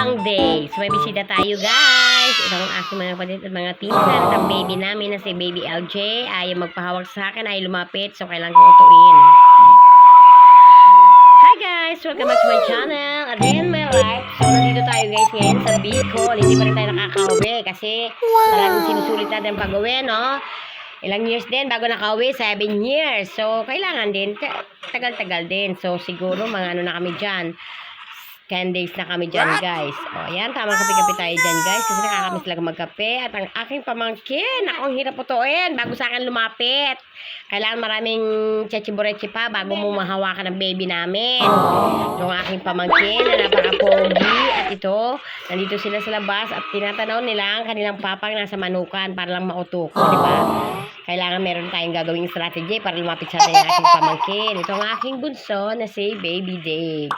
long days. May bisita tayo, guys. Ito ang aking mga kapatid at mga pinsan. Ang baby namin na si Baby LJ. Ayaw magpahawak sa akin, ayaw lumapit. So, kailangan ko utuin. Hi, guys! Welcome back to my channel. A day in my life. So, nandito tayo, guys, ngayon sa Bicol. Hindi pa rin tayo nakakauwi kasi talagang sinusulit natin pag-uwi, no? Ilang years din bago nakauwi, 7 years. So, kailangan din, tagal-tagal din. So, siguro mga ano na kami dyan. 10 days na kami dyan, guys. O, yan, tamang kape-kape tayo dyan, guys. Kasi nakakamiss lang magkape. At ang aking pamangkin, ang hirap putuin bago sa akin lumapit. Kailangan maraming chechiborechi pa bago mo mahawakan ng baby namin. Yung aking pamangkin na napaka-pogi. At ito, nandito sila sa labas at tinatanaw nila ang kanilang papang nasa manukan para lang mautuko, di ba? Kailangan meron tayong gagawing strategy para lumapit sa ating aking pamangkin. Ito ang aking bunso na si Baby Dave.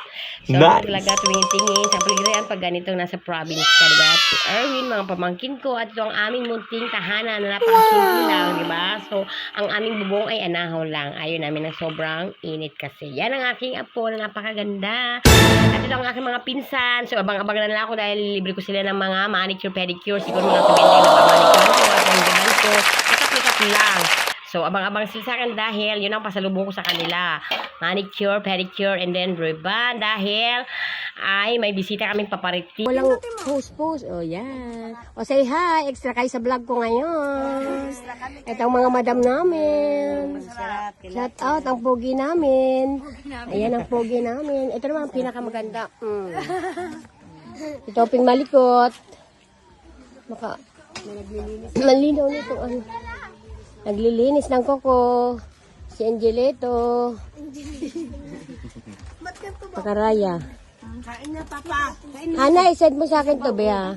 So, talaga tingin sa paligiran pag ganito nasa province ka, diba? Si Erwin, mga pamangkin ko, at ito ang aming munting tahanan na napakasimple lang, diba? So, ang aming bubong ay anahaw lang. Ayaw namin ng sobrang init kasi. Yan ang aking apo na napakaganda. At ito ang aking mga pinsan. So, abang-abang na lang ako dahil libre ko sila ng mga manicure, pedicure. Siguro mga sabihin tayo ng manicure ko at ang gaban ko. Makeup lang. So, abang-abang sila sa akin dahil yun ang pasalubong ko sa kanila. Manicure, pedicure, and then ribbon dahil ay may bisita kaming papariti. Walang post. O, yan. O, say hi. Extra kayo sa vlog ko ngayon. Ito ang mga madam namin. Shout out ang pogi namin. Ayan ang pogi namin. Ito naman ang pinakamaganda. Ito ang malikot. Malinaw nito. Naglilinis ng koko. Si Angelito. Pakaraya. Kain na, Papa. Ana, isend mo sa akin to, Bea.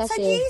Kasi